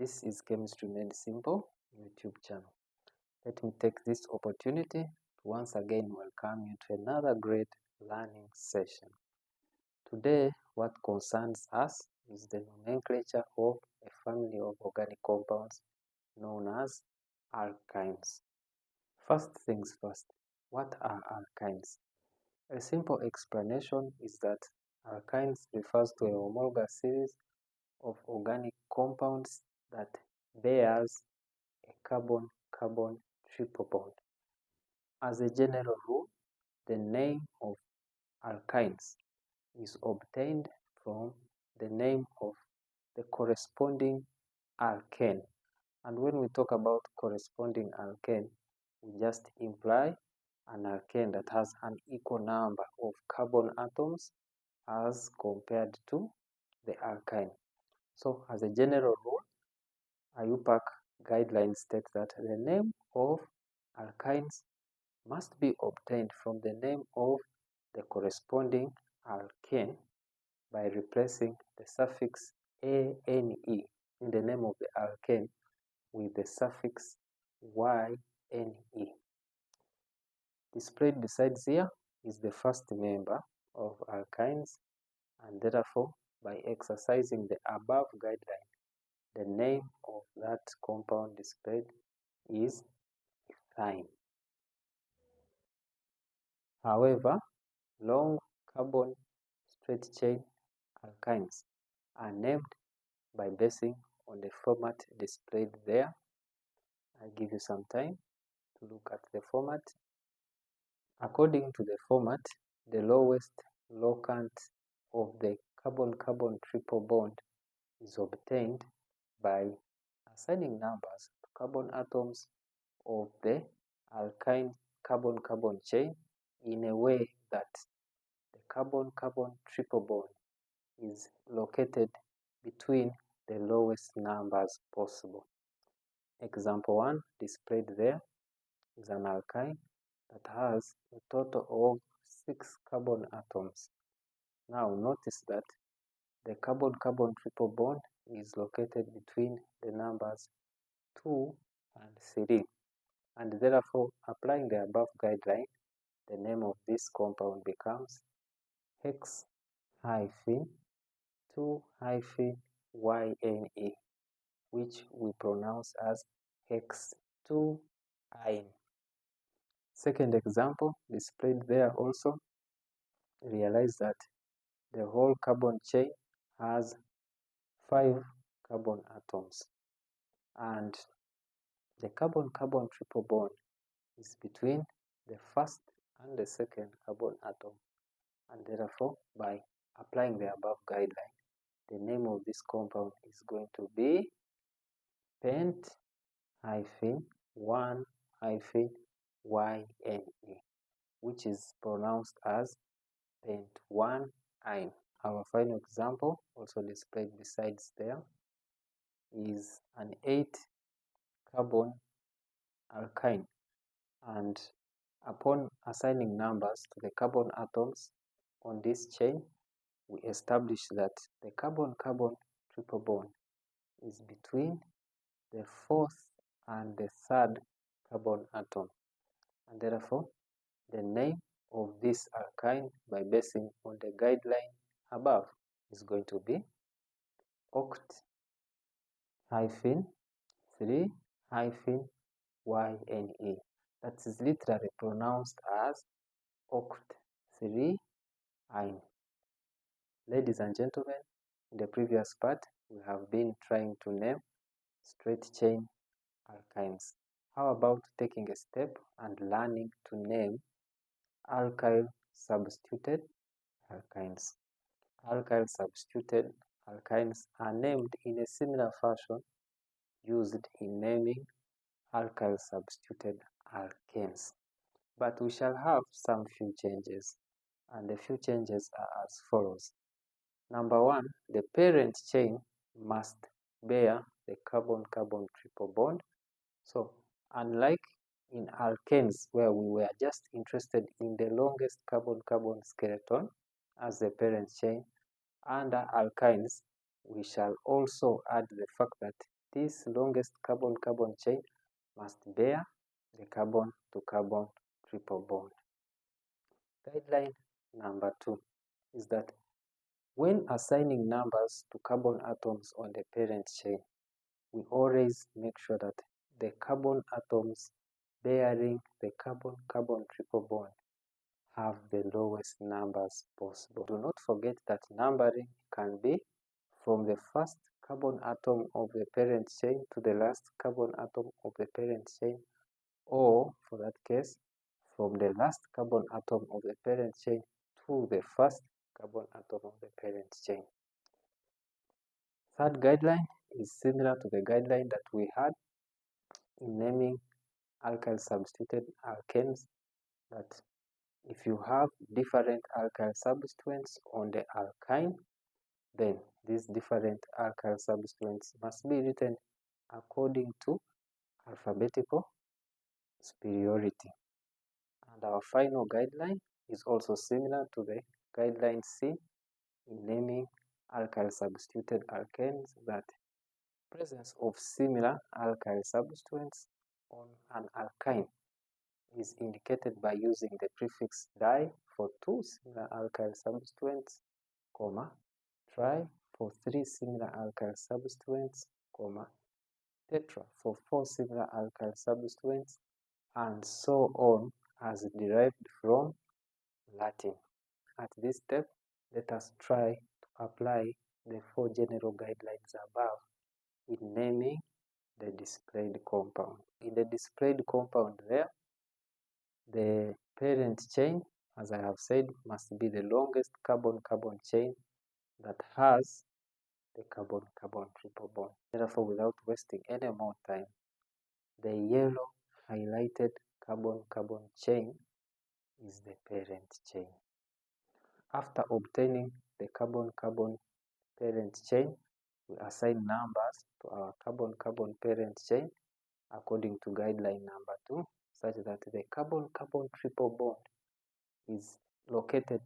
This is Chemistry Made Simple YouTube channel. Let me take this opportunity to once again welcome you to another great learning session. Today, what concerns us is the nomenclature of a family of organic compounds known as alkynes. First things first, what are alkynes? A simple explanation is that alkynes refers to a homologous series of organic compounds that bears a carbon-carbon triple bond. As a general rule, the name of alkynes is obtained from the name of the corresponding alkane. And when we talk about corresponding alkane, we just imply an alkane that has an equal number of carbon atoms as compared to the alkyne. So as a general rule, Iupac guidelines state that the name of alkynes must be obtained from the name of the corresponding alkane by replacing the suffix ane in the name of the alkane with the suffix yne. Displayed besides here is the first member of alkynes, and therefore by exercising the above guideline, the name of that compound displayed is ethyne. However, long carbon straight chain alkynes are named by basing on the format displayed there. I'll give you some time to look at the format. According to the format, the lowest locant of the carbon-carbon triple bond is obtained by assigning numbers to carbon atoms of the alkyne carbon-carbon chain in a way that the carbon-carbon triple bond is located between the lowest numbers possible. Example 1 displayed there is an alkyne that has a total of 6 carbon atoms. Now notice that the carbon-carbon triple bond is located between the numbers 2 and 3, and therefore applying the above guideline, the name of this compound becomes hex-2-yne, which we pronounce as hex-2-yne. Second example displayed there also, realize that the whole carbon chain has 5 carbon atoms, and the carbon-carbon triple bond is between the first and the second carbon atom, and therefore by applying the above guideline, the name of this compound is going to be pent-1-yne, which is pronounced as pent-1-yne. Our final example, also displayed besides there, is an 8-carbon alkyne, and upon assigning numbers to the carbon atoms on this chain, we establish that the carbon-carbon triple bond is between the 4th and the 3rd carbon atom, and therefore the name of this alkyne by basing on the guideline above is going to be oct-3-yne. That is literally pronounced as oct-3-yne. Ladies and gentlemen, in the previous part, we have been trying to name straight chain alkynes. How about taking a step and learning to name alkyl substituted alkynes? Alkyl substituted alkynes are named in a similar fashion used in naming alkyl substituted alkanes, but we shall have some few changes, and the few changes are as follows. Number 1, the parent chain must bear the carbon-carbon triple bond. So unlike in alkanes, where we were just interested in the longest carbon-carbon skeleton as the parent chain, under alkynes we shall also add the fact that this longest carbon-carbon chain must bear the carbon-to-carbon triple bond. Guideline number 2 is that when assigning numbers to carbon atoms on the parent chain, we always make sure that the carbon atoms bearing the carbon-carbon triple bond have the lowest numbers possible. Do not forget that numbering can be from the first carbon atom of the parent chain to the last carbon atom of the parent chain, or for that case, from the last carbon atom of the parent chain to the first carbon atom of the parent chain. Third guideline is similar to the guideline that we had in naming alkyl substituted alkanes, that if you have different alkyl substituents on the alkyne, then these different alkyl substituents must be written according to alphabetical superiority. And our final guideline is also similar to the guideline C in naming alkyl substituted alkanes, that presence of similar alkyl substituents on an alkyne is indicated by using the prefix di for 2 similar alkyl substituents, comma, tri for 3 similar alkyl substituents, comma, tetra for 4 similar alkyl substituents, and so on, as derived from Latin. At this step, let us try to apply the 4 general guidelines above in naming the displayed compound. In the displayed compound there, the parent chain, as I have said, must be the longest carbon-carbon chain that has the carbon-carbon triple bond. Therefore, without wasting any more time, the yellow highlighted carbon-carbon chain is the parent chain. After obtaining the carbon-carbon parent chain, we assign numbers to our carbon-carbon parent chain according to guideline number 2, such that the carbon-carbon triple bond is located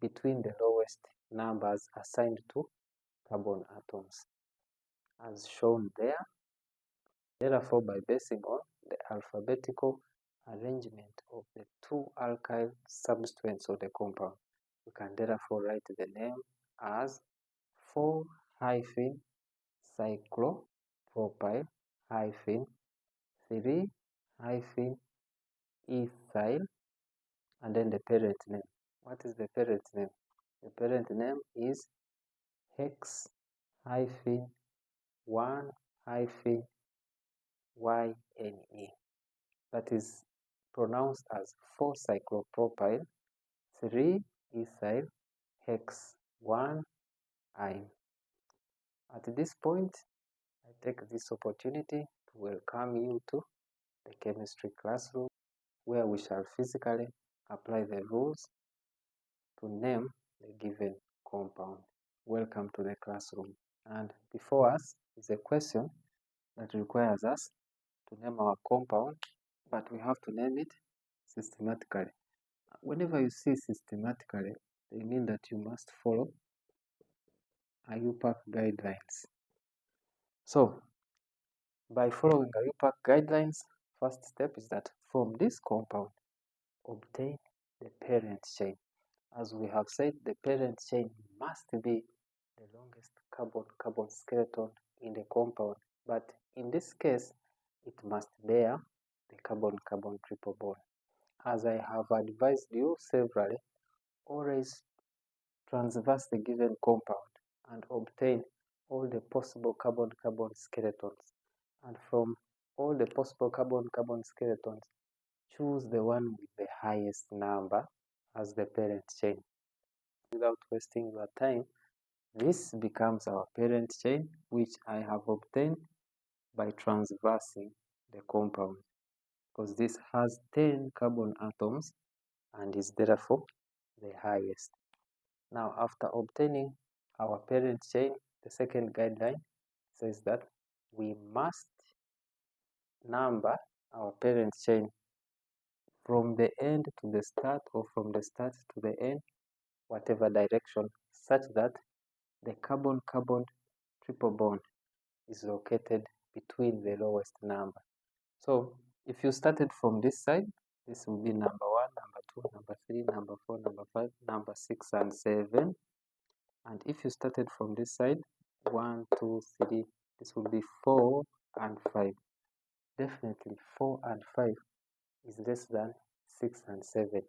between the lowest numbers assigned to carbon atoms, as shown there. Therefore, by basing on the alphabetical arrangement of the 2 alkyl substituents of the compound, we can therefore write the name as 4-cyclopropyl-3-ethyl, and then the parent name. What is the parent name? The parent name is hex-1-YNE. That is pronounced as 4-cyclopropyl-3-ethyl hex-1-ine. At this point, I take this opportunity to welcome you to the chemistry classroom, where we shall physically apply the rules to name the given compound. Welcome to the classroom. And before us is a question that requires us to name our compound, but we have to name it systematically. Whenever you see systematically, they mean that you must follow Iupac guidelines. So, by following Iupac guidelines, first step is that from this compound, obtain the parent chain. As we have said, the parent chain must be the longest carbon-carbon skeleton in the compound, but in this case, it must bear the carbon-carbon triple bond. As I have advised you severally, always transverse the given compound and obtain all the possible carbon-carbon skeletons. And from all the possible carbon-carbon skeletons, choose the one with the highest number as the parent chain. Without wasting your time, this becomes our parent chain, which I have obtained by transversing the compound, because this has 10 carbon atoms and is therefore the highest. Now, after obtaining our parent chain, the second guideline says that we must number our parent chain from the end to the start, or from the start to the end, whatever direction, such that the carbon-carbon triple bond is located between the lowest number. So if you started from this side, this will be number 1, number 2, number 3, number 4, number 5, number 6, and 7. And if you started from this side, 1, 2, 3, this will be 4 and 5. Definitely 4 and 5 is less than 6 and 7.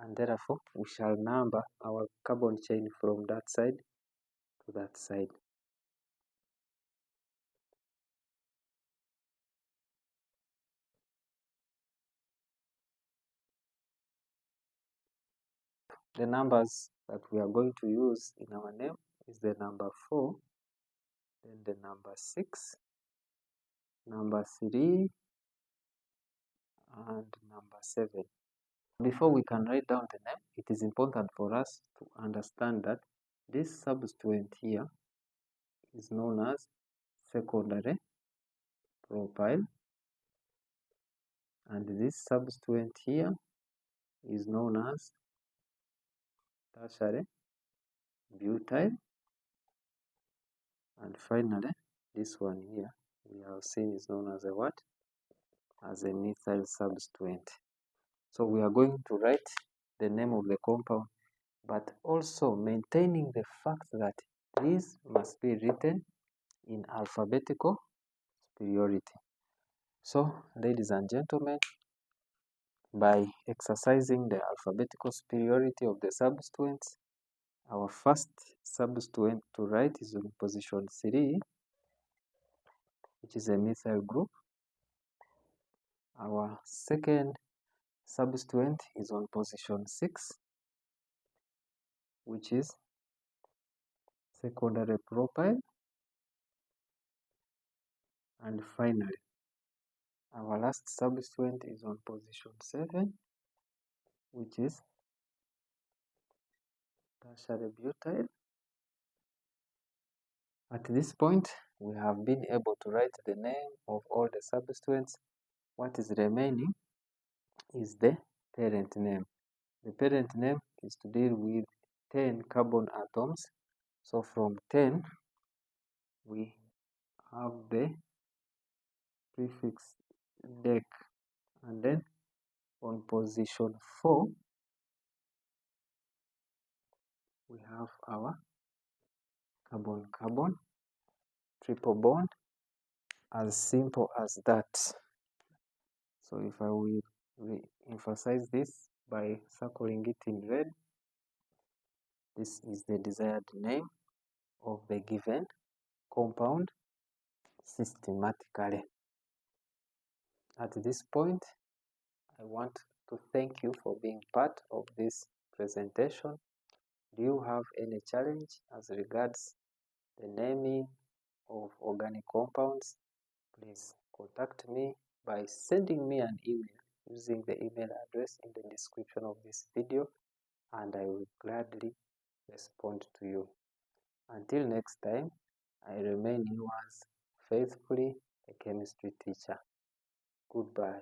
And therefore, we shall number our carbon chain from that side to that side. The numbers that we are going to use in our name is the number 4, then the number 6, number 3, and number 7. Before we can write down the name, it is important for us to understand that this substituent here is known as secondary propyl, and this substituent here is known as tertiary butyl, and finally this one here we have seen is known as a what? As a methyl substituent. So we are going to write the name of the compound, but also maintaining the fact that these must be written in alphabetical superiority. So, ladies and gentlemen, by exercising the alphabetical superiority of the substituents, our first substituent to write is on position 3, which is a methyl group. Our second substituent is on position 6, which is secondary propyl. And finally, our last substituent is on position 7, which is tertiary butyl. At this point, we have been able to write the name of all the substituents. What is remaining is the parent name. The parent name is to deal with 10 carbon atoms. So from 10, we have the prefix dec, and then on position 4, we have our carbon-carbon triple bond, as simple as that. So if I will re-emphasize this by circling it in red, this is the desired name of the given compound systematically. At this point, I want to thank you for being part of this presentation. Do you have any challenge as regards the naming of organic compounds? Please contact me by sending me an email using the email address in the description of this video, and I will gladly respond to you. Until next time, I remain yours faithfully, a chemistry teacher. Goodbye.